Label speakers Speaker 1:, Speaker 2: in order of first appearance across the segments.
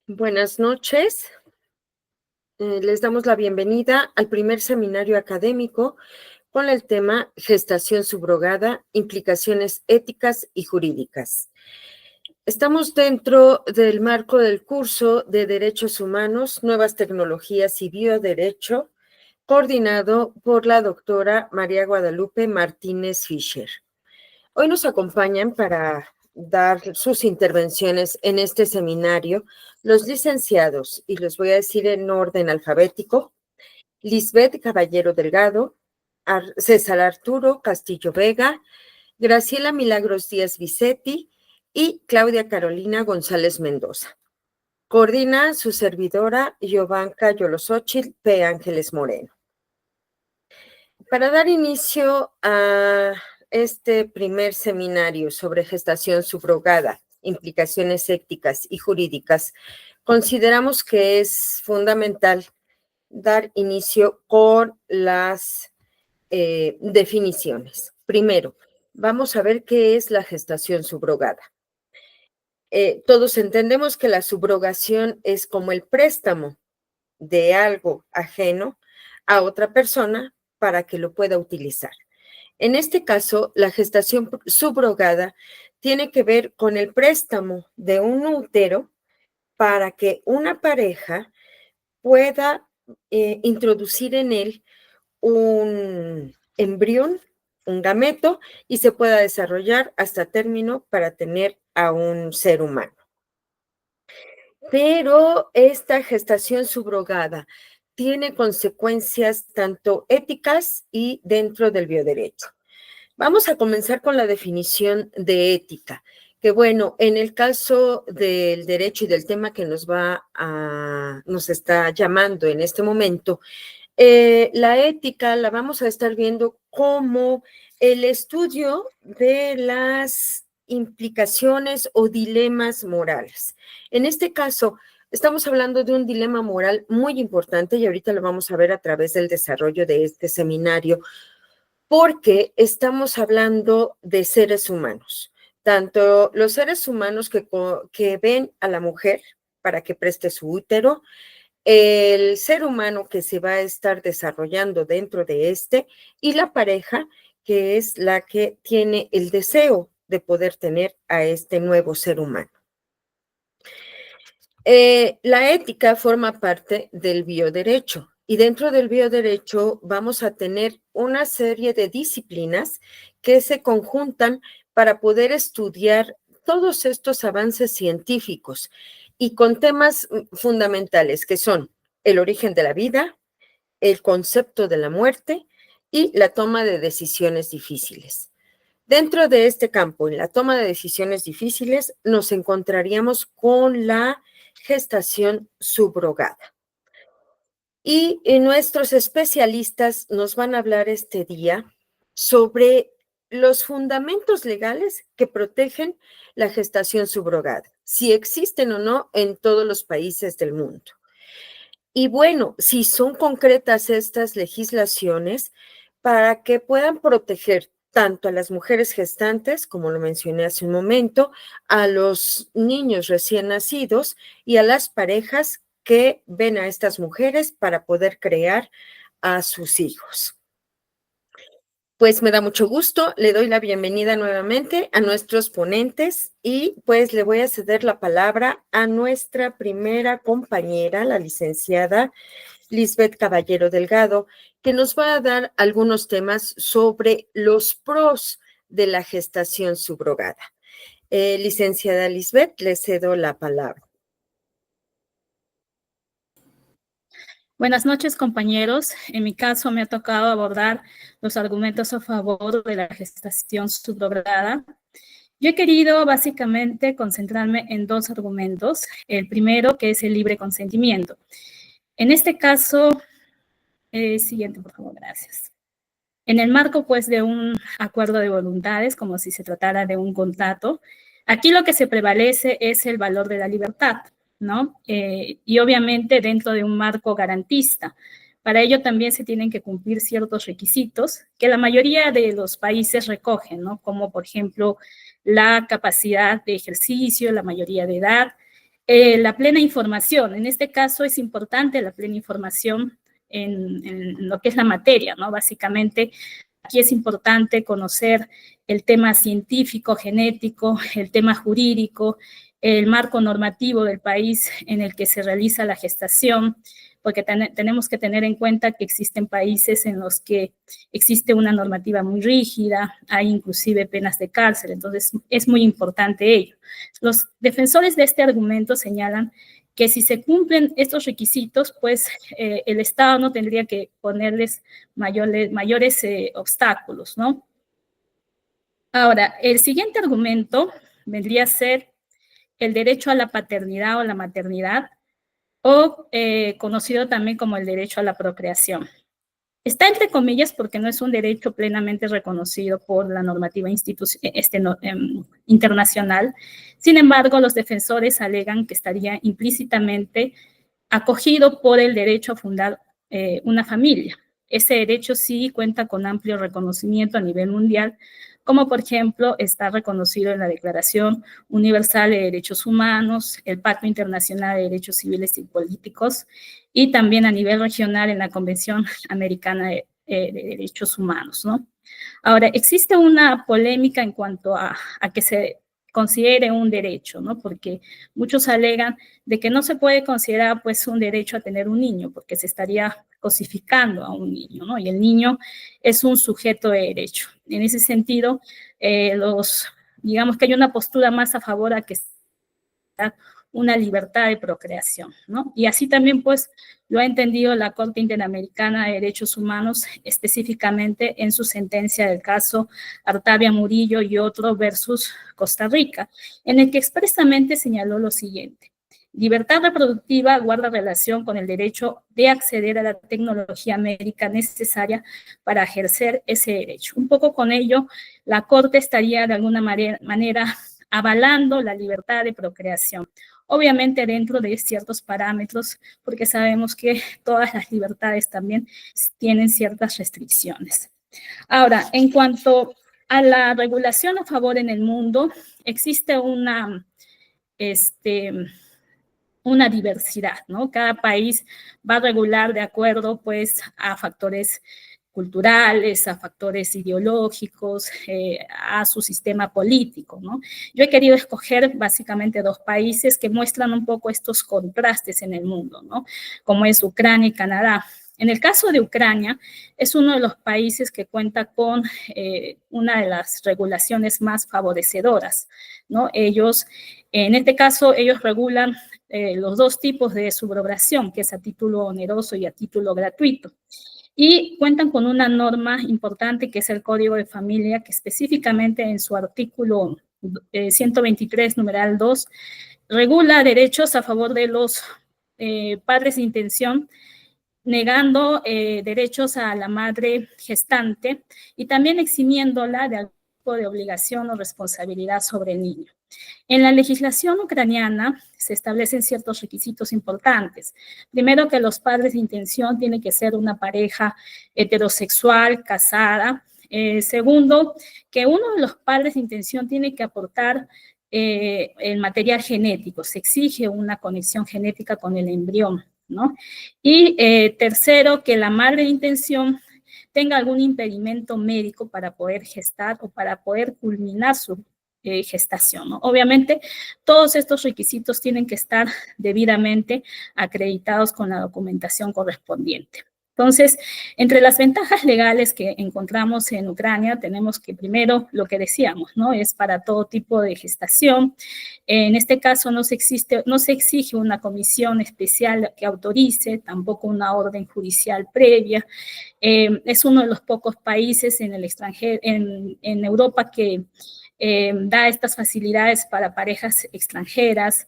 Speaker 1: Buenas noches. Les damos la bienvenida al primer seminario académico con el tema Gestación subrogada, implicaciones éticas y jurídicas. Estamos dentro del marco del curso de Derechos Humanos, Nuevas Tecnologías y Bioderecho, coordinado por la doctora María Guadalupe Martínez Fischer. Hoy nos acompañan para dar sus intervenciones en este seminario los licenciados, y los voy a decir en orden alfabético: Lisbeth Caballero Delgado, César Arturo Castillo Vega, Graciela Milagros Díaz Vicetti y Claudia Carolina González Mendoza. Coordina su servidora Giovanca Yolosóchil P. Ángeles Moreno. Para dar inicio a este primer seminario sobre gestación subrogada, implicaciones éticas y jurídicas, consideramos que es fundamental dar inicio con las definiciones. Primero, vamos a ver qué es la gestación subrogada. Todos entendemos que la subrogación es como el préstamo de algo ajeno a otra persona para que lo pueda utilizar. En este caso, la gestación subrogada tiene que ver con el préstamo de un útero para que una pareja pueda introducir en él un embrión, un gameto, y se pueda desarrollar hasta término para tener a un ser humano. Pero esta gestación subrogada tiene consecuencias tanto éticas y dentro del bioderecho. Vamos a comenzar con la definición de ética, que bueno, en el caso del derecho y del tema que nos está llamando en este momento, la ética la vamos a estar viendo como el estudio de las implicaciones o dilemas morales. En este caso, estamos hablando de un dilema moral muy importante y ahorita lo vamos a ver a través del desarrollo de este seminario, porque estamos hablando de seres humanos, tanto los seres humanos que ven a la mujer para que preste su útero, el ser humano que se va a estar desarrollando dentro de este y la pareja que es la que tiene el deseo de poder tener a este nuevo ser humano. La ética forma parte del bioderecho y dentro del bioderecho vamos a tener una serie de disciplinas que se conjuntan para poder estudiar todos estos avances científicos y con temas fundamentales que son el origen de la vida, el concepto de la muerte y la toma de decisiones difíciles. Dentro de este campo, en la toma de decisiones difíciles, nos encontraríamos con la gestación subrogada. Y nuestros especialistas nos van a hablar este día sobre los fundamentos legales que protegen la gestación subrogada, si existen o no en todos los países del mundo. Y bueno, si son concretas estas legislaciones para que puedan proteger tanto a las mujeres gestantes, como lo mencioné hace un momento, a los niños recién nacidos y a las parejas que ven a estas mujeres para poder crear a sus hijos. Pues me da mucho gusto, le doy la bienvenida nuevamente a nuestros ponentes y pues le voy a ceder la palabra a nuestra primera compañera, la licenciada Lisbeth Caballero Delgado, que nos va a dar algunos temas sobre los pros de la gestación subrogada. Licenciada Lisbeth, le cedo la palabra.
Speaker 2: Buenas noches, compañeros. En mi caso me ha tocado abordar los argumentos a favor de la gestación subrogada. Yo he querido básicamente concentrarme en dos argumentos. El primero, que es el libre consentimiento. En este caso, siguiente, por favor, gracias. En el marco, pues, de un acuerdo de voluntades, como si se tratara de un contrato, aquí lo que se prevalece es el valor de la libertad, ¿no? Y obviamente dentro de un marco garantista. Para ello también se tienen que cumplir ciertos requisitos que la mayoría de los países recogen, ¿no? Como por ejemplo la capacidad de ejercicio, la mayoría de edad, La plena información. En este caso es importante la plena información en lo que es la materia, ¿no? Básicamente, aquí es importante conocer el tema científico, genético, el tema jurídico, el marco normativo del país en el que se realiza la gestación, porque tenemos que tener en cuenta que existen países en los que existe una normativa muy rígida, hay inclusive penas de cárcel, entonces es muy importante ello. Los defensores de este argumento señalan que si se cumplen estos requisitos, pues el Estado no tendría que ponerles mayores obstáculos, ¿no? Ahora, el siguiente argumento vendría a ser el derecho a la paternidad o la maternidad, o conocido también como el derecho a la procreación. Está entre comillas porque no es un derecho plenamente reconocido por la normativa internacional. Sin embargo, los defensores alegan que estaría implícitamente acogido por el derecho a fundar una familia. Ese derecho sí cuenta con amplio reconocimiento a nivel mundial, como por ejemplo está reconocido en la Declaración Universal de Derechos Humanos, el Pacto Internacional de Derechos Civiles y Políticos, y también a nivel regional en la Convención Americana de Derechos Humanos, ¿no? Ahora, existe una polémica en cuanto a que se considere un derecho, ¿no? Porque muchos alegan de que no se puede considerar pues un derecho a tener un niño, porque se estaría cosificando a un niño, ¿no? Y el niño es un sujeto de derecho. En ese sentido, digamos que hay una postura más a favor a que una libertad de procreación, ¿no? Y así también, pues, lo ha entendido la Corte Interamericana de Derechos Humanos, específicamente en su sentencia del caso Artavia Murillo y otro versus Costa Rica, en el que expresamente señaló lo siguiente: libertad reproductiva guarda relación con el derecho de acceder a la tecnología médica necesaria para ejercer ese derecho. Un poco con ello, la Corte estaría de alguna manera avalando la libertad de procreación. Obviamente dentro de ciertos parámetros, porque sabemos que todas las libertades también tienen ciertas restricciones. Ahora, en cuanto a la regulación a favor en el mundo, existe una diversidad, ¿no? Cada país va a regular de acuerdo, pues, a factores culturales, a factores ideológicos, a su sistema político, ¿no? Yo he querido escoger básicamente 2 países que muestran un poco estos contrastes en el mundo, ¿no? Como es Ucrania y Canadá. En el caso de Ucrania, es uno de los países que cuenta con una de las regulaciones más favorecedoras, ¿no? En este caso, ellos regulan los 2 tipos de subrogación, que es a título oneroso y a título gratuito. Y cuentan con una norma importante que es el Código de Familia, que específicamente en su artículo 123, numeral 2, regula derechos a favor de los padres de intención, negando derechos a la madre gestante y también eximiéndola de algún tipo de obligación o responsabilidad sobre el niño. En la legislación ucraniana se establecen ciertos requisitos importantes. Primero, que los padres de intención tienen que ser una pareja heterosexual, casada. Segundo, que uno de los padres de intención tiene que aportar el material genético. Se exige una conexión genética con el embrión, ¿no? Y tercero, que la madre de intención tenga algún impedimento médico para poder gestar o para poder culminar su gestación, ¿no? Obviamente, todos estos requisitos tienen que estar debidamente acreditados con la documentación correspondiente. Entonces, entre las ventajas legales que encontramos en Ucrania, tenemos que primero, lo que decíamos, ¿no? Es para todo tipo de gestación. En este caso no se exige una comisión especial que autorice, tampoco una orden judicial previa. Es uno de los pocos países en el extranjero, en Europa que da estas facilidades para parejas extranjeras,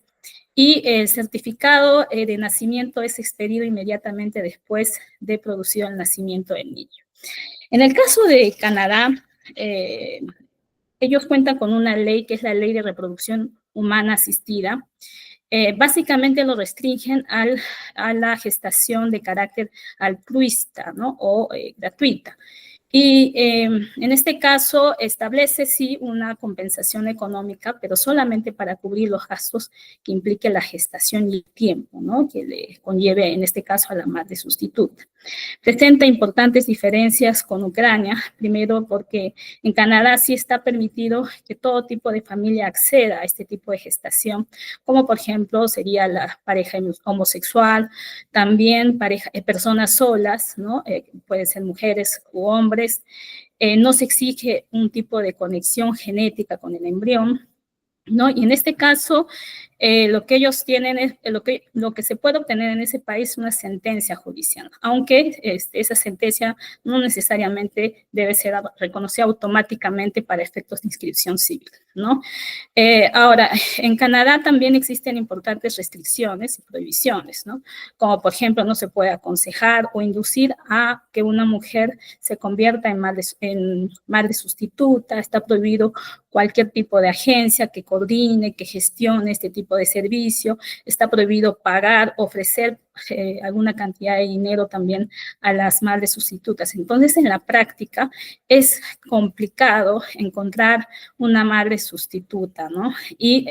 Speaker 2: y el certificado de nacimiento es expedido inmediatamente después de producido el nacimiento del niño. En el caso de Canadá, ellos cuentan con una ley que es la Ley de Reproducción Humana Asistida. Básicamente lo restringen a la gestación de carácter altruista, ¿no? O gratuita. Y en este caso establece sí una compensación económica, pero solamente para cubrir los gastos que implique la gestación y el tiempo, ¿no? Que le conlleve en este caso a la madre sustituta. Presenta importantes diferencias con Ucrania, primero porque en Canadá sí está permitido que todo tipo de familia acceda a este tipo de gestación, como por ejemplo sería la pareja homosexual, también personas solas, ¿no? Pueden ser mujeres u hombres. No se exige un tipo de conexión genética con el embrión, ¿no? Y en este caso, lo que ellos tienen es lo que se puede obtener en ese país es una sentencia judicial, aunque esa sentencia no necesariamente debe ser reconocida automáticamente para efectos de inscripción civil, ¿no? Ahora, en Canadá también existen importantes restricciones y prohibiciones, ¿no? Como por ejemplo, no se puede aconsejar o inducir a que una mujer se convierta en madre sustituta, está prohibido cualquier tipo de agencia que coordine, que gestione este tipo de servicio, está prohibido pagar, ofrecer alguna cantidad de dinero también a las madres sustitutas. Entonces, en la práctica es complicado encontrar una madre sustituta, ¿no? Y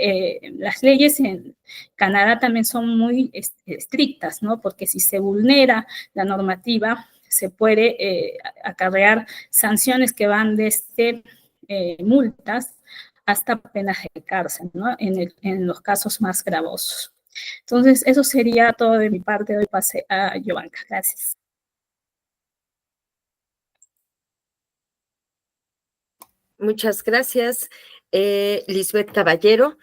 Speaker 2: las leyes en Canadá también son muy estrictas, ¿no? Porque si se vulnera la normativa, se puede acarrear sanciones que van desde multas hasta penas de cárcel, ¿no? En los casos más gravosos. Entonces, eso sería todo de mi parte. Doy pase a Giovanka. Gracias.
Speaker 1: Muchas gracias, Lisbeth Caballero.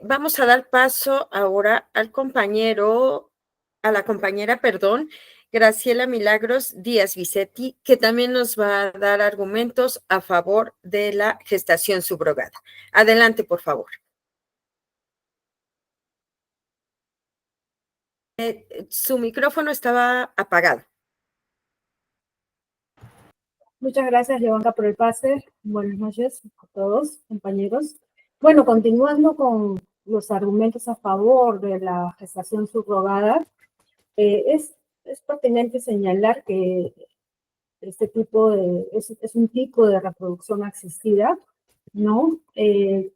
Speaker 1: Vamos a dar paso ahora al compañero, a la compañera, perdón, Graciela Milagros Díaz Vicetti, que también nos va a dar argumentos a favor de la gestación subrogada. Adelante, por favor. Su micrófono estaba apagado.
Speaker 3: Muchas gracias, Giovanka, por el pase. Buenas noches a todos, compañeros. Bueno, continuando con los argumentos a favor de la gestación subrogada, es pertinente señalar que este tipo es un tipo de reproducción asistida, ¿no? Que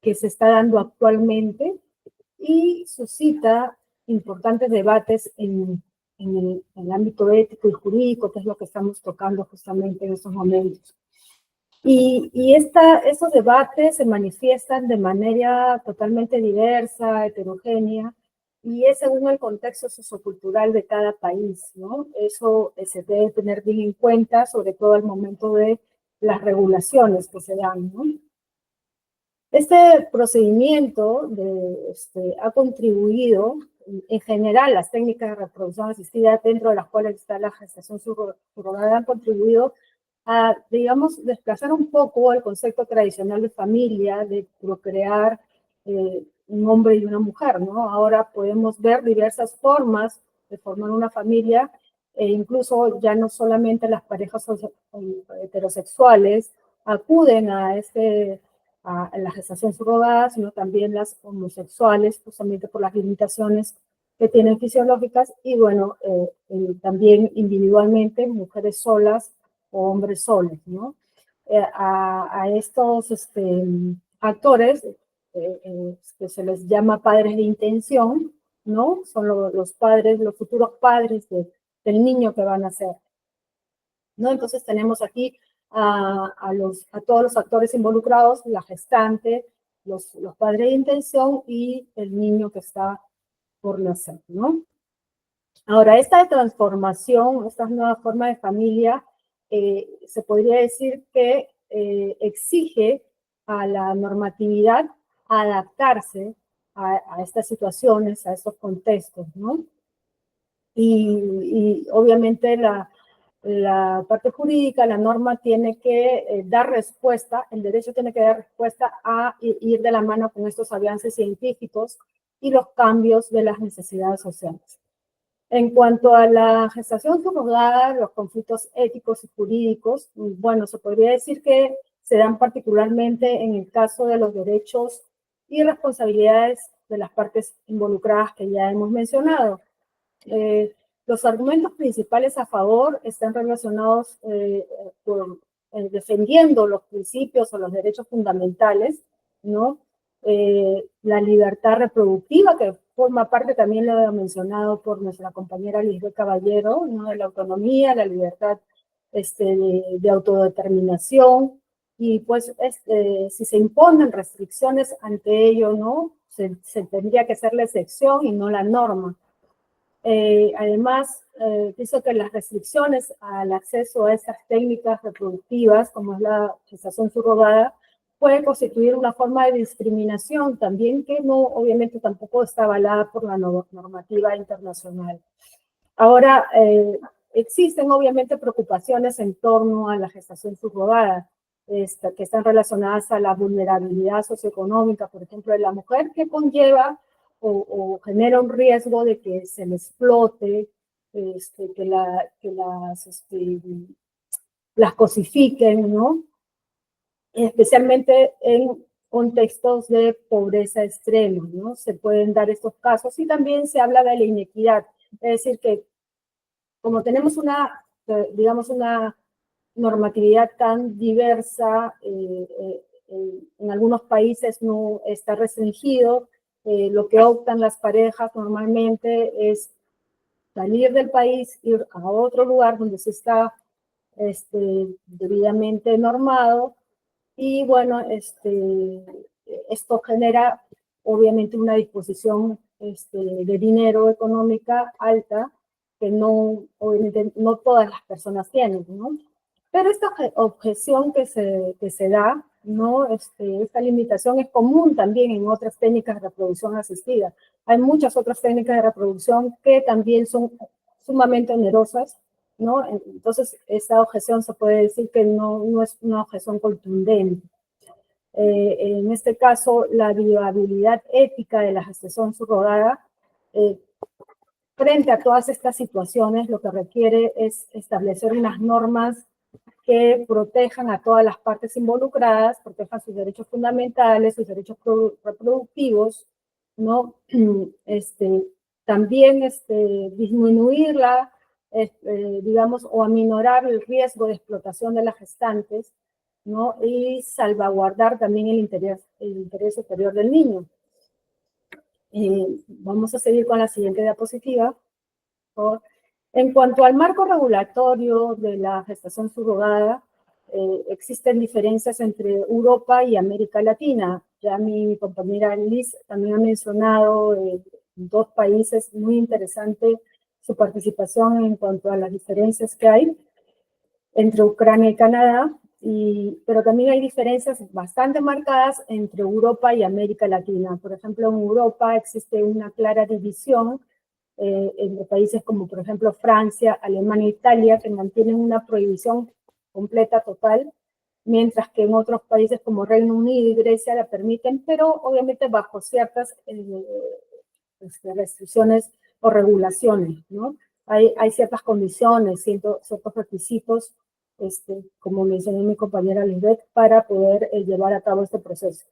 Speaker 3: se está dando actualmente y suscita importantes debates en el ámbito ético y jurídico, que es lo que estamos tocando justamente en estos momentos. Y estos debates se manifiestan de manera totalmente diversa, heterogénea, y es según el contexto sociocultural de cada país, ¿no? Eso se debe tener bien en cuenta, sobre todo al momento de las regulaciones que se dan, ¿no? Este procedimiento ha contribuido, en general, las técnicas de reproducción asistida, dentro de las cuales está la gestación subrogada, han contribuido a, digamos, desplazar un poco el concepto tradicional de familia, de procrear un hombre y una mujer, ¿no? Ahora podemos ver diversas formas de formar una familia, e incluso ya no solamente las parejas heterosexuales acuden a la gestación subrogada, sino también las homosexuales, justamente por las limitaciones que tienen fisiológicas, y bueno, también individualmente, mujeres solas o hombres solos, ¿no? A estos actores que se les llama padres de intención, ¿no? Son los padres, los futuros padres del niño que van a ser, ¿no? Entonces tenemos aquí a todos los actores involucrados, la gestante, los padres de intención y el niño que está por nacer, ¿no? Ahora, esta transformación, esta nueva forma de familia, se podría decir que exige a la normatividad adaptarse a estas situaciones, a estos contextos, ¿no? Y obviamente la parte jurídica, la norma tiene que dar respuesta, el derecho tiene que dar respuesta a ir de la mano con estos avances científicos y los cambios de las necesidades sociales. En cuanto a la gestación subrogada, los conflictos éticos y jurídicos, bueno, se podría decir que se dan particularmente en el caso de los derechos y responsabilidades de las partes involucradas que ya hemos mencionado. Los argumentos principales a favor están relacionados con defendiendo los principios o los derechos fundamentales, ¿no? La libertad reproductiva, que forma parte, también lo he mencionado por nuestra compañera Lisbeth Caballero, ¿no? De la autonomía, la libertad de autodeterminación, y pues si se imponen restricciones ante ello, ¿no? Se tendría que ser la excepción y no la norma. Además, pienso que las restricciones al acceso a estas técnicas reproductivas, como es la gestación subrogada, puede constituir una forma de discriminación también que no, obviamente tampoco está avalada por la normativa internacional. Ahora, existen obviamente preocupaciones en torno a la gestación subrogada, que están relacionadas a la vulnerabilidad socioeconómica, por ejemplo, de la mujer, que conlleva o genera un riesgo de que se le explote, que las cosifiquen, ¿no? Especialmente en contextos de pobreza extrema, ¿no? Se pueden dar estos casos, y también se habla de la inequidad, es decir, que como tenemos digamos, una normatividad tan diversa, en algunos países no está restringido, lo que optan las parejas normalmente es salir del país, ir a otro lugar donde se está debidamente normado, y bueno, esto genera obviamente una disposición de dinero económica alta, que no, obviamente no todas las personas tienen, ¿no? Pero esta objeción que se da, ¿no? Esta limitación es común también en otras técnicas de reproducción asistida. Hay muchas otras técnicas de reproducción que también son sumamente onerosas, ¿no? Entonces, esta objeción se puede decir que no es una objeción contundente. En este caso, la viabilidad ética de la gestación subrogada, frente a todas estas situaciones, lo que requiere es establecer unas normas que protejan a todas las partes involucradas, protejan sus derechos fundamentales, sus derechos reproductivos, ¿no? También disminuirla, digamos, o aminorar el riesgo de explotación de las gestantes, ¿no? Y salvaguardar también el interés superior del niño. Vamos a seguir con la siguiente diapositiva. En cuanto al marco regulatorio de la gestación subrogada, existen diferencias entre Europa y América Latina. Ya mi compañera Liz también ha mencionado dos países, muy interesante su participación en cuanto a las diferencias que hay entre Ucrania y Canadá, pero también hay diferencias bastante marcadas entre Europa y América Latina. Por ejemplo, en Europa existe una clara división entre países como, por ejemplo, Francia, Alemania e Italia, que mantienen una prohibición completa, total, mientras que en otros países como Reino Unido y Grecia la permiten, pero obviamente bajo ciertas restricciones o regulaciones, ¿no? Hay ciertas condiciones, ciertos requisitos, como mencionó mi compañera Lisbeth, para poder llevar a cabo este proceso.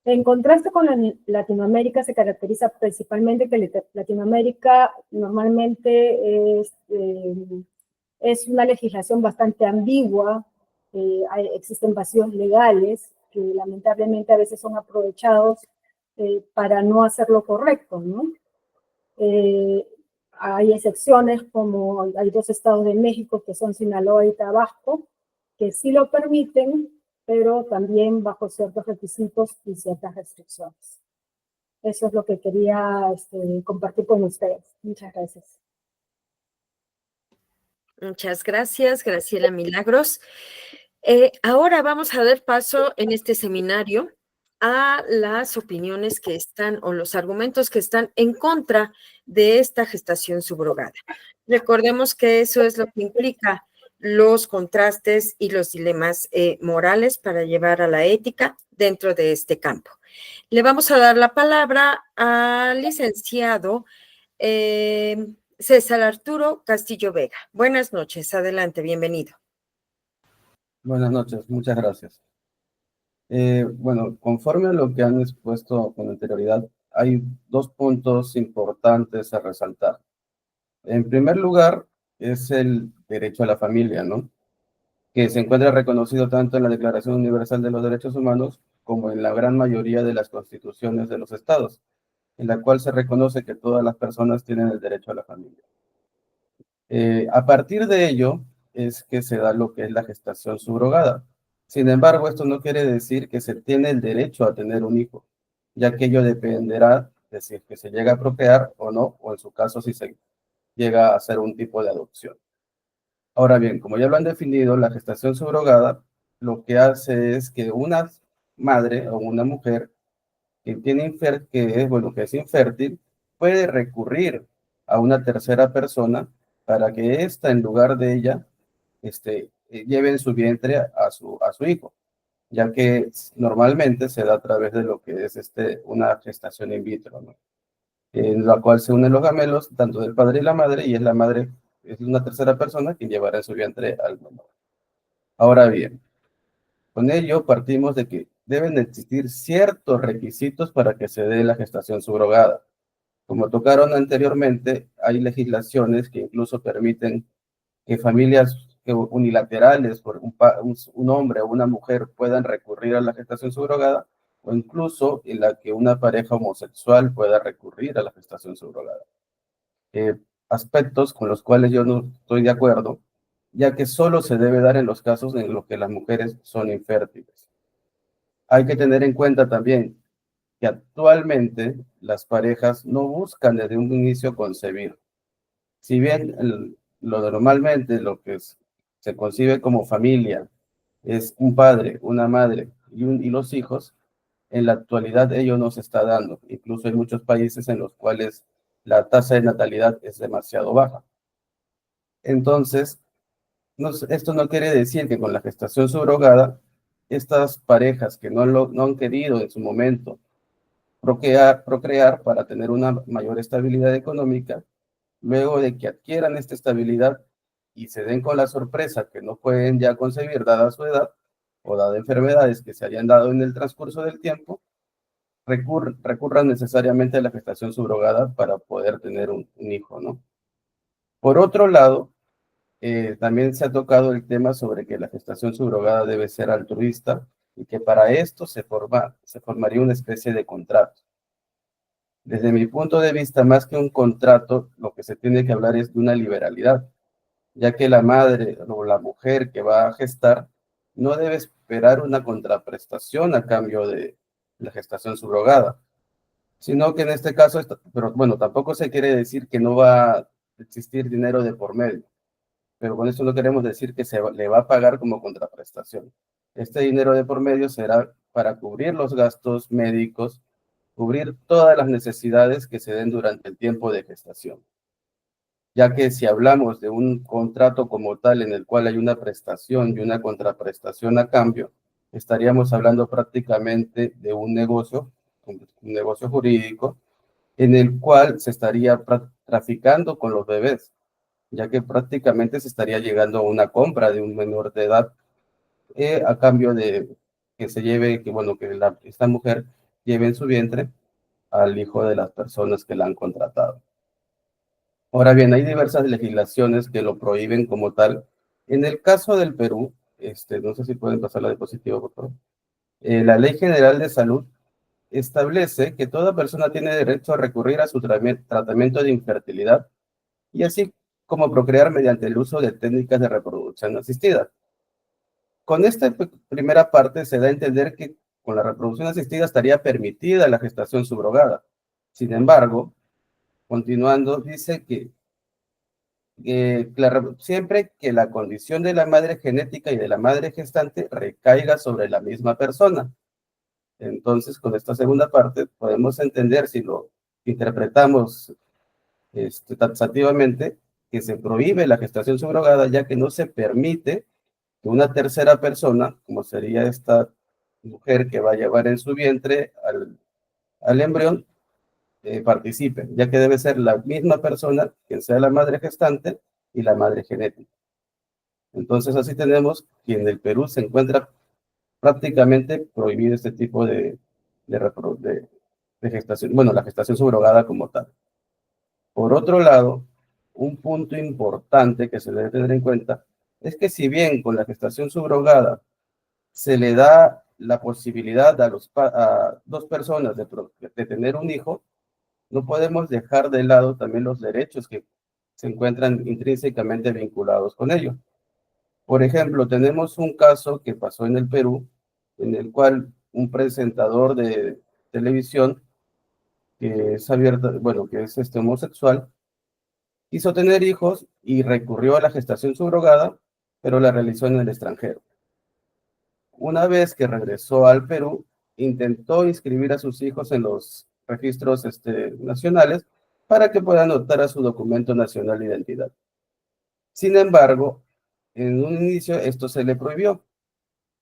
Speaker 3: En contraste con Latinoamérica, se caracteriza principalmente que Latinoamérica normalmente es una legislación bastante ambigua, existen vacíos legales que lamentablemente a veces son aprovechados para no hacer lo correcto, ¿no? Hay excepciones, como hay dos estados de México que son Sinaloa y Tabasco, que sí lo permiten, pero también bajo ciertos requisitos y ciertas restricciones. Eso es lo que quería compartir con ustedes. Muchas gracias.
Speaker 1: Muchas gracias, Graciela Milagros. Ahora vamos a dar paso en este seminario a las opiniones que están o los argumentos que están en contra de esta gestación subrogada. Recordemos que eso es lo que implica los contrastes y los dilemas morales para llevar a la ética dentro de este campo. Le vamos a dar la palabra al licenciado César Arturo Castillo Vega. Buenas noches, adelante, bienvenido.
Speaker 4: Buenas noches, muchas gracias. Bueno, conforme a lo que han expuesto con anterioridad, hay dos puntos importantes a resaltar. En primer lugar, es el derecho a la familia, ¿no? Que se encuentra reconocido tanto en la Declaración Universal de los Derechos Humanos como en la gran mayoría de las constituciones de los estados, en la cual se reconoce que todas las personas tienen el derecho a la familia. A partir de ello es que se da lo que es la gestación subrogada. Sin embargo, esto no quiere decir que se tiene el derecho a tener un hijo, ya que ello dependerá de si es que se llega a procrear o no, o en su caso si se llega a hacer un tipo de adopción. Ahora bien, como ya lo han definido, la gestación subrogada lo que hace es que una madre o una mujer que es infértil puede recurrir a una tercera persona para que ésta, en lugar de ella, lleve en su vientre a su hijo, ya que normalmente se da a través de lo que es una gestación in vitro, ¿no? En la cual se unen los gemelos, tanto del padre y la madre, y es la madre, es una tercera persona quien llevará en su vientre al menor. Ahora bien, con ello partimos de que deben existir ciertos requisitos para que se dé la gestación subrogada. Como tocaron anteriormente, hay legislaciones que incluso permiten que familias unilaterales, por un hombre o una mujer, puedan recurrir a la gestación subrogada, o incluso en la que una pareja homosexual pueda recurrir a la gestación subrogada. Aspectos con los cuales yo no estoy de acuerdo, ya que solo se debe dar en los casos en los que las mujeres son infértiles. Hay que tener en cuenta también que actualmente las parejas no buscan desde un inicio concebir. Si bien normalmente lo que se concibe como familia es un padre, una madre y los hijos, en la actualidad ello no se está dando. Incluso hay muchos países en los cuales la tasa de natalidad es demasiado baja. Entonces, esto no quiere decir que con la gestación subrogada, estas parejas que no han querido en su momento procrear para tener una mayor estabilidad económica, luego de que adquieran esta estabilidad y se den con la sorpresa que no pueden ya concebir dada su edad o dada enfermedades que se hayan dado en el transcurso del tiempo, recurran necesariamente a la gestación subrogada para poder tener un hijo, ¿no? Por otro lado, también se ha tocado el tema sobre que la gestación subrogada debe ser altruista y que para esto se formaría una especie de contrato. Desde mi punto de vista, más que un contrato, lo que se tiene que hablar es de una liberalidad, ya que la madre o la mujer que va a gestar no debe esperar una contraprestación a cambio de la gestación subrogada, sino que en este caso, pero bueno, tampoco se quiere decir que no va a existir dinero de por medio, pero con eso no queremos decir que le va a pagar como contraprestación. Este dinero de por medio será para cubrir los gastos médicos, cubrir todas las necesidades que se den durante el tiempo de gestación. Ya que si hablamos de un contrato como tal en el cual hay una prestación y una contraprestación a cambio, estaríamos hablando prácticamente de un negocio jurídico, en el cual se estaría traficando con los bebés, ya que prácticamente se estaría llegando a una compra de un menor de edad a cambio de que se lleve, que bueno, que esta mujer lleve en su vientre al hijo de las personas que la han contratado. Ahora bien, hay diversas legislaciones que lo prohíben como tal. En el caso del Perú, no sé si pueden pasar la diapositiva, por favor. La Ley General de Salud establece que toda persona tiene derecho a recurrir a su tratamiento de infertilidad y así como procrear mediante el uso de técnicas de reproducción asistida. Con esta primera parte se da a entender que con la reproducción asistida estaría permitida la gestación subrogada. Sin embargo, continuando, dice que siempre que la condición de la madre genética y de la madre gestante recaiga sobre la misma persona. Entonces, con esta segunda parte podemos entender, si lo interpretamos taxativamente, que se prohíbe la gestación subrogada, ya que no se permite que una tercera persona, como sería esta mujer que va a llevar en su vientre al embrión, participe, ya que debe ser la misma persona quien sea la madre gestante y la madre genética. Entonces, así tenemos que en el Perú se encuentra prácticamente prohibido este tipo de gestación, bueno, la gestación subrogada como tal. Por otro lado, un punto importante que se debe tener en cuenta es que si bien con la gestación subrogada se le da la posibilidad a dos personas de tener un hijo, no podemos dejar de lado también los derechos que se encuentran intrínsecamente vinculados con ello. Por ejemplo, tenemos un caso que pasó en el Perú, en el cual un presentador de televisión que es abierto, bueno, que es homosexual, quiso tener hijos y recurrió a la gestación subrogada, pero la realizó en el extranjero. Una vez que regresó al Perú, intentó inscribir a sus hijos en los registros nacionales para que puedan optar a su documento nacional de identidad. Sin embargo, en un inicio esto se le prohibió,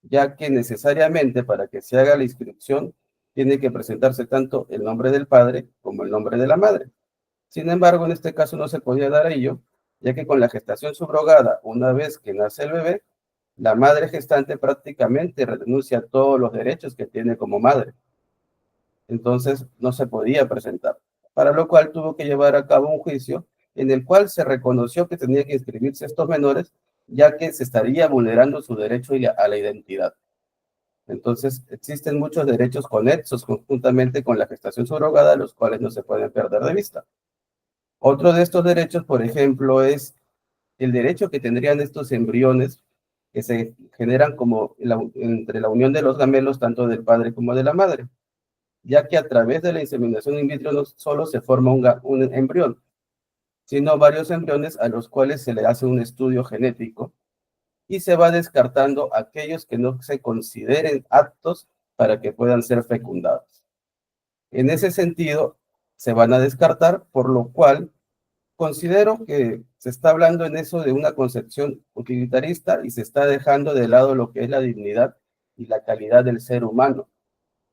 Speaker 4: ya que necesariamente para que se haga la inscripción tiene que presentarse tanto el nombre del padre como el nombre de la madre. Sin embargo, en este caso no se podía dar ello, ya que con la gestación subrogada, una vez que nace el bebé, la madre gestante prácticamente renuncia a todos los derechos que tiene como madre. Entonces no se podía presentar, para lo cual tuvo que llevar a cabo un juicio en el cual se reconoció que tenía que inscribirse estos menores, ya que se estaría vulnerando su derecho a la identidad. Entonces, existen muchos derechos conexos conjuntamente con la gestación subrogada, los cuales no se pueden perder de vista. Otro de estos derechos, por ejemplo, es el derecho que tendrían estos embriones que se generan como entre la unión de los gemelos, tanto del padre como de la madre, ya que a través de la inseminación in vitro no solo se forma un embrión, sino varios embriones a los cuales se le hace un estudio genético y se va descartando aquellos que no se consideren aptos para que puedan ser fecundados. En ese sentido, se van a descartar, por lo cual considero que se está hablando en eso de una concepción utilitarista y se está dejando de lado lo que es la dignidad y la calidad del ser humano,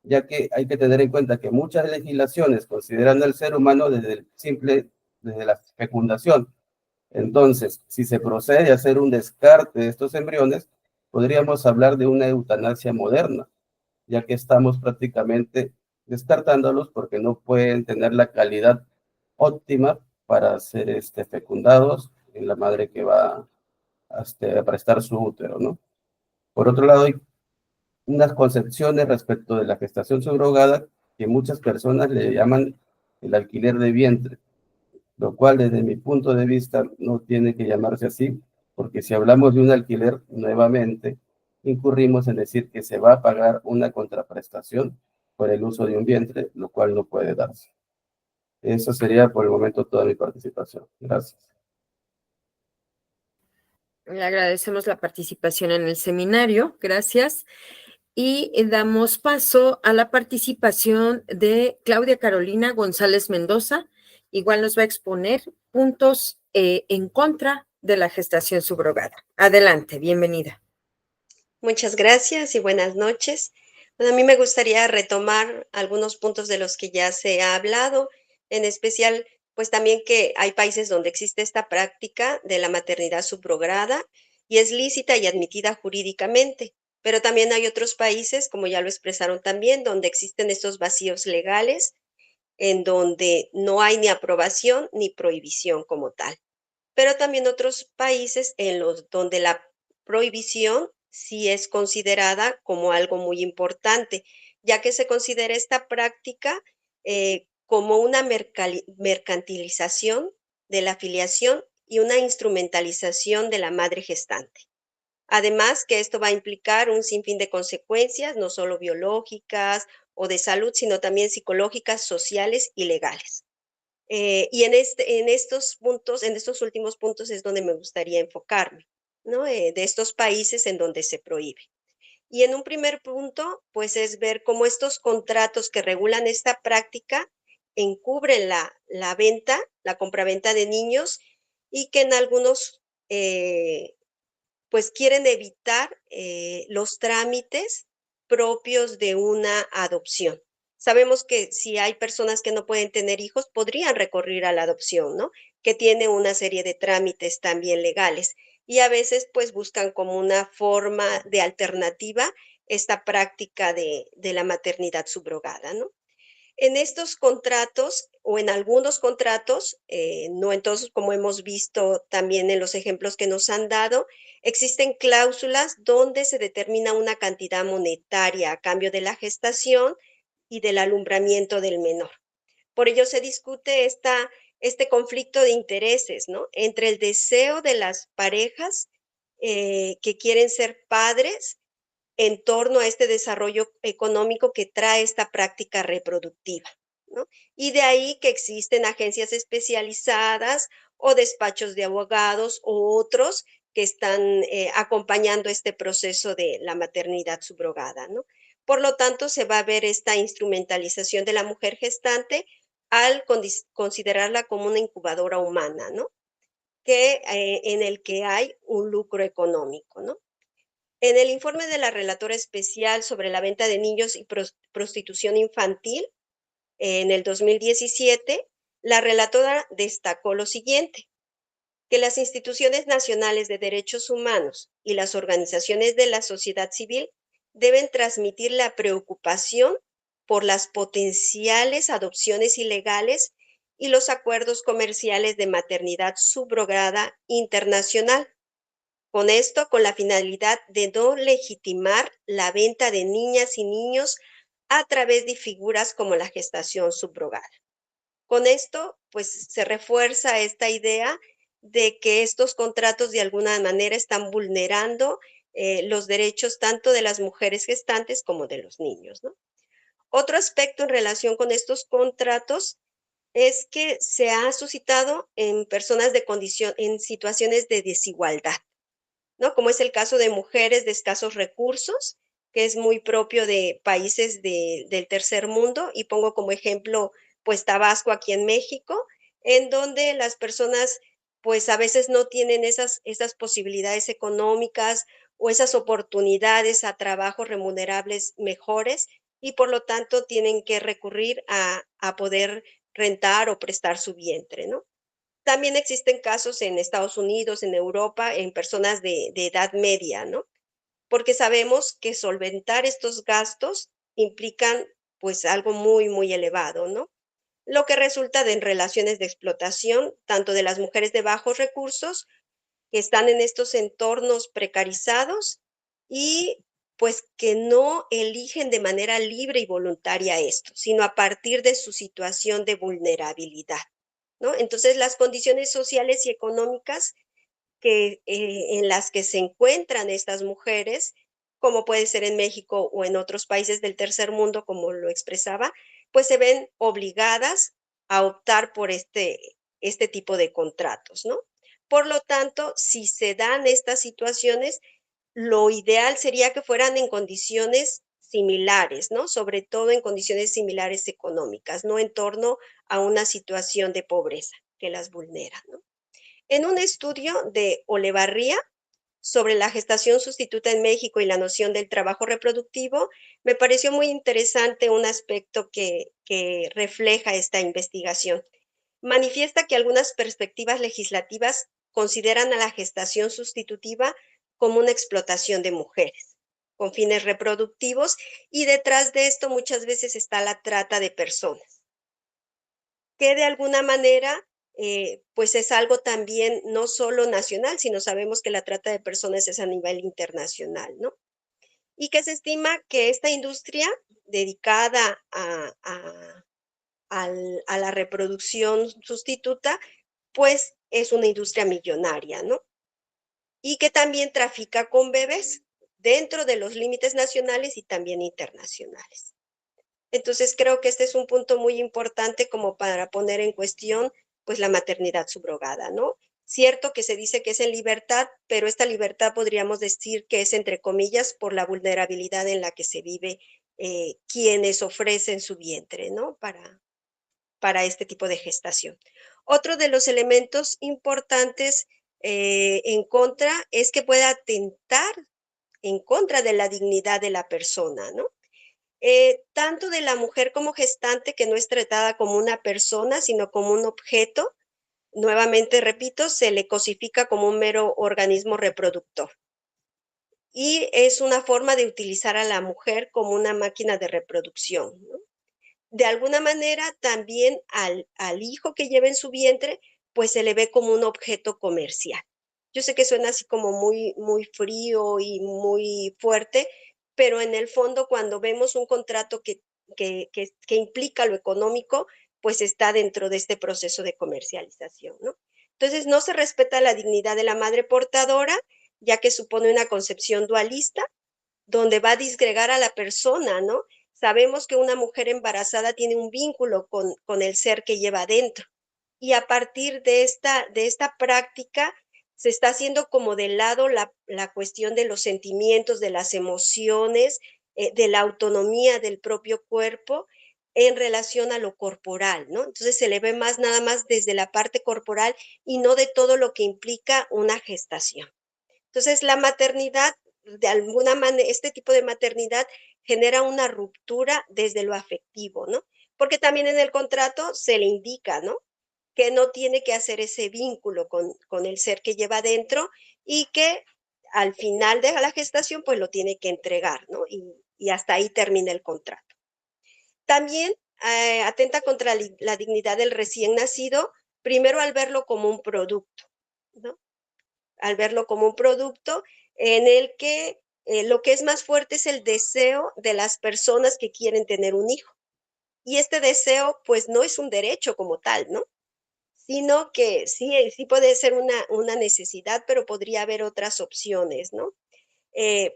Speaker 4: ya que hay que tener en cuenta que muchas legislaciones consideran al ser humano desde la fecundación. Entonces, si se procede a hacer un descarte de estos embriones, podríamos hablar de una eutanasia moderna, ya que estamos prácticamente descartándolos porque no pueden tener la calidad óptima para ser fecundados en la madre que va a prestar su útero, ¿no? Por otro lado, hay unas concepciones respecto de la gestación subrogada que muchas personas le llaman el alquiler de vientre, lo cual desde mi punto de vista no tiene que llamarse así, porque si hablamos de un alquiler nuevamente, incurrimos en decir que se va a pagar una contraprestación por el uso de un vientre, lo cual no puede darse. Eso sería por el momento toda mi participación. Gracias.
Speaker 1: Le agradecemos la participación en el seminario. Gracias. Y damos paso a la participación de Claudia Carolina González Mendoza. Igual nos va a exponer puntos en contra de la gestación subrogada. Adelante, bienvenida.
Speaker 5: Muchas gracias y buenas noches. Bueno, a mí me gustaría retomar algunos puntos de los que ya se ha hablado, en especial, pues también que hay países donde existe esta práctica de la maternidad subrogada y es lícita y admitida jurídicamente, pero también hay otros países, como ya lo expresaron también, donde existen estos vacíos legales, en donde no hay ni aprobación ni prohibición como tal. Pero también otros países en los donde la prohibición sí es considerada como algo muy importante, ya que se considera esta práctica como una mercantilización de la filiación y una instrumentalización de la madre gestante. Además, que esto va a implicar un sinfín de consecuencias, no solo biológicas o de salud, sino también psicológicas, sociales y legales. Y en estos puntos, en estos últimos puntos es donde me gustaría enfocarme, ¿no? De estos países en donde se prohíbe. Y en un primer punto, pues es ver cómo estos contratos que regulan esta práctica encubren la venta, la compraventa de niños y que en algunos, pues quieren evitar los trámites propios de una adopción. Sabemos que si hay personas que no pueden tener hijos, podrían recurrir a la adopción, ¿no? Que tiene una serie de trámites también legales y a veces pues buscan como una forma de alternativa esta práctica de la maternidad subrogada, ¿no? En estos contratos o en algunos contratos, no en todos, como hemos visto también en los ejemplos que nos han dado, existen cláusulas donde se determina una cantidad monetaria a cambio de la gestación y del alumbramiento del menor. Por ello se discute este conflicto de intereses, ¿no? Entre el deseo de las parejas que quieren ser padres en torno a este desarrollo económico que trae esta práctica reproductiva, ¿no? Y de ahí que existen agencias especializadas o despachos de abogados o otros que están acompañando este proceso de la maternidad subrogada, ¿no? Por lo tanto, se va a ver esta instrumentalización de la mujer gestante al considerarla como una incubadora humana, ¿no? En el que hay un lucro económico, ¿no? En el informe de la relatora especial sobre la venta de niños y prostitución infantil, en el 2017, la relatora destacó lo siguiente, que las instituciones nacionales de derechos humanos y las organizaciones de la sociedad civil deben transmitir la preocupación por las potenciales adopciones ilegales y los acuerdos comerciales de maternidad subrogada internacional. Con esto, con la finalidad de no legitimar la venta de niñas y niños a través de figuras como la gestación subrogada. Con esto, pues se refuerza esta idea de que estos contratos de alguna manera están vulnerando los derechos tanto de las mujeres gestantes como de los niños, ¿no? Otro aspecto en relación con estos contratos es que se ha suscitado en personas en situaciones de desigualdad, ¿no? Como es el caso de mujeres de escasos recursos, que es muy propio de países del tercer mundo, y pongo como ejemplo, pues, Tabasco aquí en México, en donde las personas, pues, a veces no tienen esas posibilidades económicas o esas oportunidades a trabajos remunerables mejores, y por lo tanto tienen que recurrir a poder rentar o prestar su vientre, ¿no? También existen casos en Estados Unidos, en Europa, en personas de edad media, ¿no? Porque sabemos que solventar estos gastos implican, pues, algo muy, muy elevado, ¿no? Lo que resulta en relaciones de explotación, tanto de las mujeres de bajos recursos que están en estos entornos precarizados y, pues, que no eligen de manera libre y voluntaria esto, sino a partir de su situación de vulnerabilidad, ¿no? Entonces, las condiciones sociales y económicas en las que se encuentran estas mujeres, como puede ser en México o en otros países del tercer mundo, como lo expresaba, pues se ven obligadas a optar por este tipo de contratos, ¿no? Por lo tanto, si se dan estas situaciones, lo ideal sería que fueran en condiciones similares, ¿no? Sobre todo en condiciones similares económicas, no en torno a una situación de pobreza que las vulnera, ¿no? En un estudio de Olevarría sobre la gestación sustituta en México y la noción del trabajo reproductivo, me pareció muy interesante un aspecto que refleja esta investigación. Manifiesta que algunas perspectivas legislativas consideran a la gestación sustitutiva como una explotación de mujeres con fines reproductivos y detrás de esto muchas veces está la trata de personas, que de alguna manera pues es algo también no solo nacional, sino sabemos que la trata de personas es a nivel internacional, ¿no? Y que se estima que esta industria dedicada a la reproducción sustituta, pues es una industria millonaria, ¿no? Y que también trafica con bebés dentro de los límites nacionales y también internacionales. Entonces, creo que este es un punto muy importante como para poner en cuestión, pues, la maternidad subrogada, ¿no? Cierto que se dice que es en libertad, pero esta libertad podríamos decir que es, entre comillas, por la vulnerabilidad en la que se vive quienes ofrecen su vientre, ¿no? Para este tipo de gestación. Otro de los elementos importantes en contra es que pueda atentar en contra de la dignidad de la persona, ¿no? Tanto de la mujer como gestante, que no es tratada como una persona, sino como un objeto. Nuevamente, repito, se le cosifica como un mero organismo reproductor. Y es una forma de utilizar a la mujer como una máquina de reproducción, ¿no? de alguna manera también al hijo que lleva en su vientre, pues se le ve como un objeto comercial. Yo sé que suena así como muy, muy frío y muy fuerte, pero en el fondo cuando vemos un contrato que implica lo económico, pues está dentro de este proceso de comercialización, ¿no? Entonces no se respeta la dignidad de la madre portadora, ya que supone una concepción dualista, donde va a disgregar a la persona, ¿no? Sabemos que una mujer embarazada tiene un vínculo con el ser que lleva adentro. Y a partir de esta práctica se está haciendo como de lado la cuestión de los sentimientos, de las emociones, de la autonomía del propio cuerpo en relación a lo corporal, ¿no? Entonces se le ve más nada más desde la parte corporal y no de todo lo que implica una gestación. Entonces la maternidad, de alguna manera, este tipo de maternidad genera una ruptura desde lo afectivo, ¿no? Porque también en el contrato se le indica, ¿no? Que no tiene que hacer ese vínculo con el ser que lleva dentro y que al final de la gestación, pues lo tiene que entregar, ¿no? Y hasta ahí termina el contrato. También atenta contra la dignidad del recién nacido, primero al verlo como un producto, ¿no? Al verlo como un producto en el que lo que es más fuerte es el deseo de las personas que quieren tener un hijo. Y este deseo, pues no es un derecho como tal, ¿no? Sino que sí puede ser una necesidad, pero podría haber otras opciones, ¿no?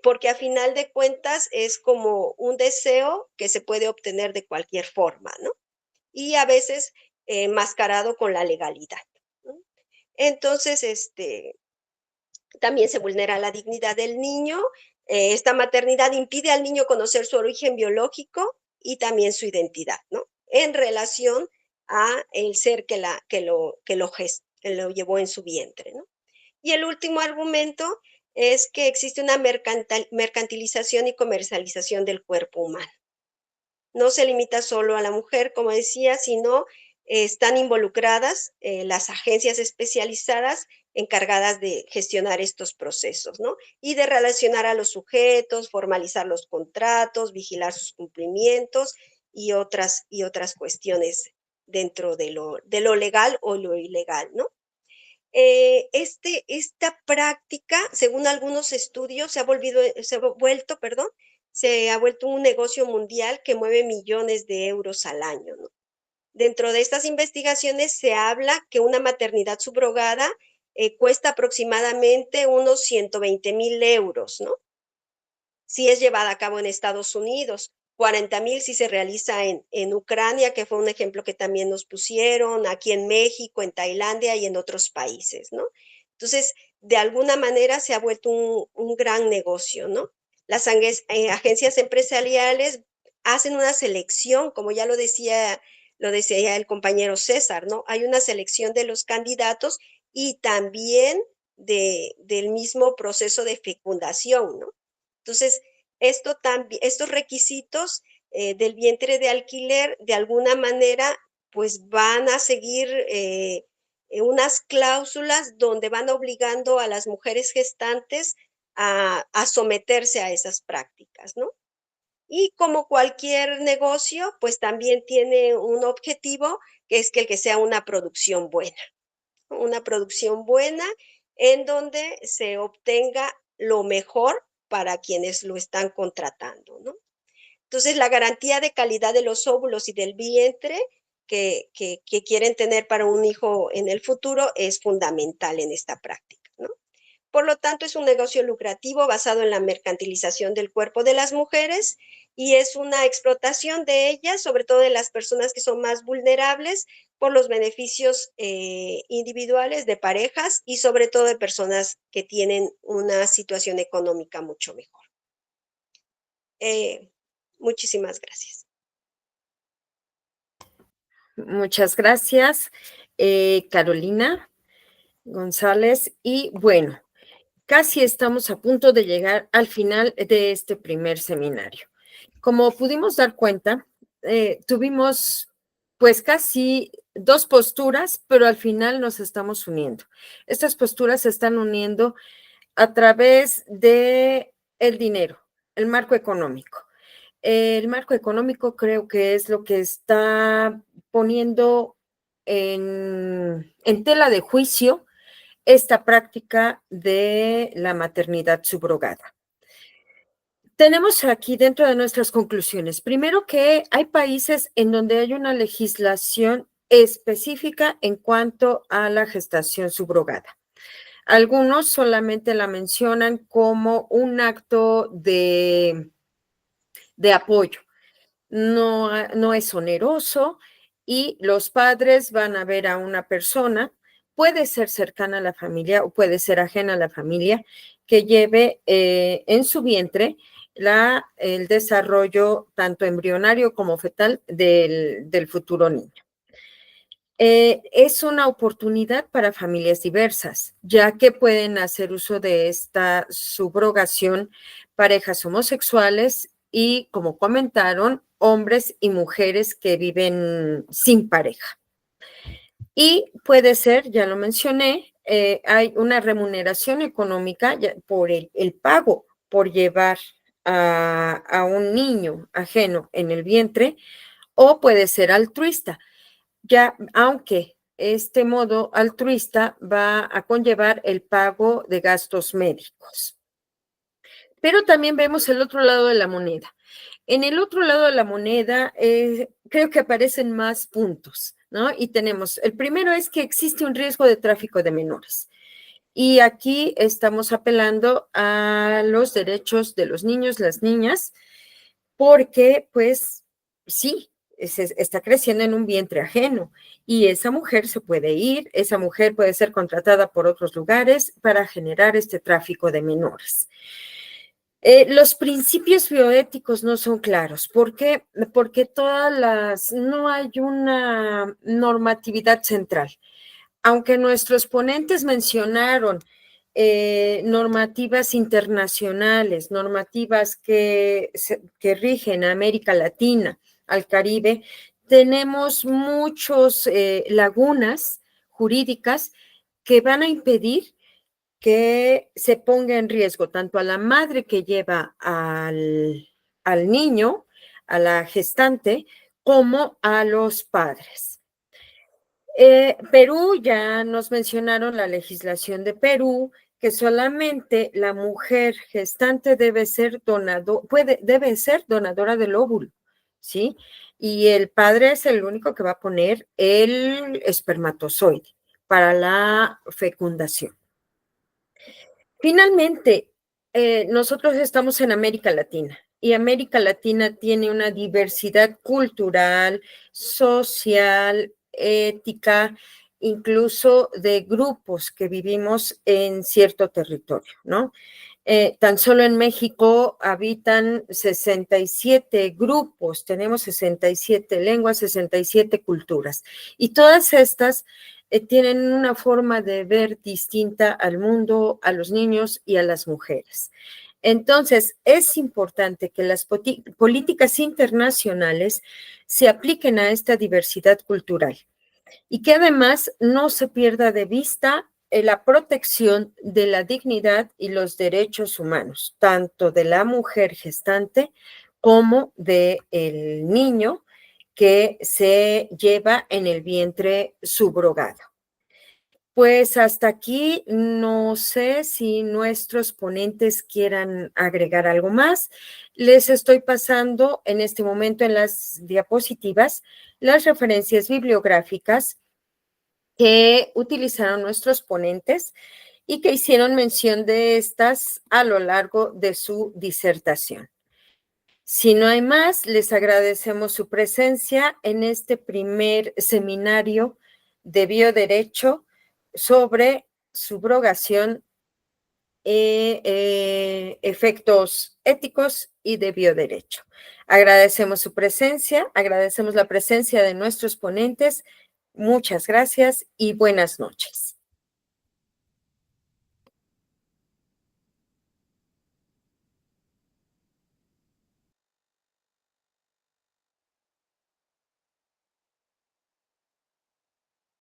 Speaker 5: Porque a final de cuentas es como un deseo que se puede obtener de cualquier forma, ¿no? Y a veces mascarado con la legalidad, ¿no? Entonces, también se vulnera la dignidad del niño. Esta maternidad impide al niño conocer su origen biológico y también su identidad, ¿no? En relación a el ser que lo llevó en su vientre, ¿no? Y el último argumento es que existe una mercantilización y comercialización del cuerpo humano. No se limita solo a la mujer, como decía, sino están involucradas las agencias especializadas encargadas de gestionar estos procesos, ¿no? Y de relacionar a los sujetos, formalizar los contratos, vigilar sus cumplimientos y otras cuestiones dentro de lo legal o lo ilegal, ¿no? Esta práctica, según algunos estudios, se ha vuelto un negocio mundial que mueve millones de euros al año, ¿no? Dentro de estas investigaciones se habla que una maternidad subrogada cuesta aproximadamente unos 120,000 euros, ¿no? Si es llevada a cabo en Estados Unidos, 40,000 si se realiza en Ucrania, que fue un ejemplo que también nos pusieron, aquí en México, en Tailandia y en otros países, ¿no? Entonces, de alguna manera se ha vuelto un gran negocio, ¿no? Las agencias empresariales hacen una selección, como ya lo decía el compañero César, ¿no? Hay una selección de los candidatos y también del mismo proceso de fecundación, ¿no? Entonces, estos requisitos del vientre de alquiler, de alguna manera, pues van a seguir unas cláusulas donde van obligando a las mujeres gestantes a someterse a esas prácticas, ¿no? Y como cualquier negocio, pues también tiene un objetivo, que es que el que sea una producción buena en donde se obtenga lo mejor para quienes lo están contratando, ¿no? Entonces, la garantía de calidad de los óvulos y del vientre que quieren tener para un hijo en el futuro es fundamental en esta práctica, ¿no? Por lo tanto, es un negocio lucrativo basado en la mercantilización del cuerpo de las mujeres y es una explotación de ellas, sobre todo de las personas que son más vulnerables por los beneficios individuales de parejas y sobre todo de personas que tienen una situación económica mucho mejor. Muchísimas gracias.
Speaker 1: Muchas gracias, Carolina González. Y bueno, casi estamos a punto de llegar al final de este primer seminario. Como pudimos dar cuenta, tuvimos pues casi dos posturas, pero al final nos estamos uniendo. Estas posturas se están uniendo a través de el dinero, el marco económico. El marco económico creo que es lo que está poniendo en tela de juicio esta práctica de la maternidad subrogada. Tenemos aquí dentro de nuestras conclusiones, primero que hay países en donde hay una legislación específica en cuanto a la gestación subrogada. Algunos solamente la mencionan como un acto de apoyo. No es oneroso y los padres van a ver a una persona, puede ser cercana a la familia o puede ser ajena a la familia, que lleve en su vientre el desarrollo tanto embrionario como fetal del futuro niño. Es una oportunidad para familias diversas, ya que pueden hacer uso de esta subrogación parejas homosexuales y, como comentaron, hombres y mujeres que viven sin pareja. Y puede ser, ya lo mencioné, hay una remuneración económica por el pago por llevar a un niño ajeno en el vientre, o puede ser altruista, ya aunque este modo altruista va a conllevar el pago de gastos médicos. Pero también vemos el otro lado de la moneda. En el otro lado de la moneda, creo que aparecen más puntos, ¿no? Y tenemos, el primero es que existe un riesgo de tráfico de menores. Y aquí estamos apelando a los derechos de los niños, las niñas, porque, pues, sí, está creciendo en un vientre ajeno y esa mujer se puede ir, esa mujer puede ser contratada por otros lugares para generar este tráfico de menores. Los principios bioéticos no son claros. ¿Por qué? Porque no hay una normatividad central. Aunque nuestros ponentes mencionaron normativas internacionales, normativas que rigen a América Latina, al Caribe, tenemos muchas lagunas jurídicas que van a impedir que se ponga en riesgo tanto a la madre que lleva al niño, a la gestante, como a los padres. Perú, ya nos mencionaron la legislación de Perú, que solamente la mujer gestante debe ser donadora del óvulo, ¿sí? Y el padre es el único que va a poner el espermatozoide para la fecundación. Finalmente, nosotros estamos en América Latina y América Latina tiene una diversidad cultural, social, ética, incluso de grupos que vivimos en cierto territorio, ¿no? Tan solo en México habitan 67 grupos, tenemos 67 lenguas, 67 culturas, y todas estas tienen una forma de ver distinta al mundo, a los niños y a las mujeres. Entonces, es importante que las políticas internacionales se apliquen a esta diversidad cultural y que además no se pierda de vista la protección de la dignidad y los derechos humanos, tanto de la mujer gestante como del niño que se lleva en el vientre subrogado. Pues hasta aquí, no sé si nuestros ponentes quieran agregar algo más. Les estoy pasando en este momento en las diapositivas las referencias bibliográficas que utilizaron nuestros ponentes y que hicieron mención de estas a lo largo de su disertación. Si no hay más, les agradecemos su presencia en este primer seminario de bioderecho sobre subrogación, efectos éticos y de bioderecho. Agradecemos su presencia, agradecemos la presencia de nuestros ponentes. Muchas gracias y buenas noches.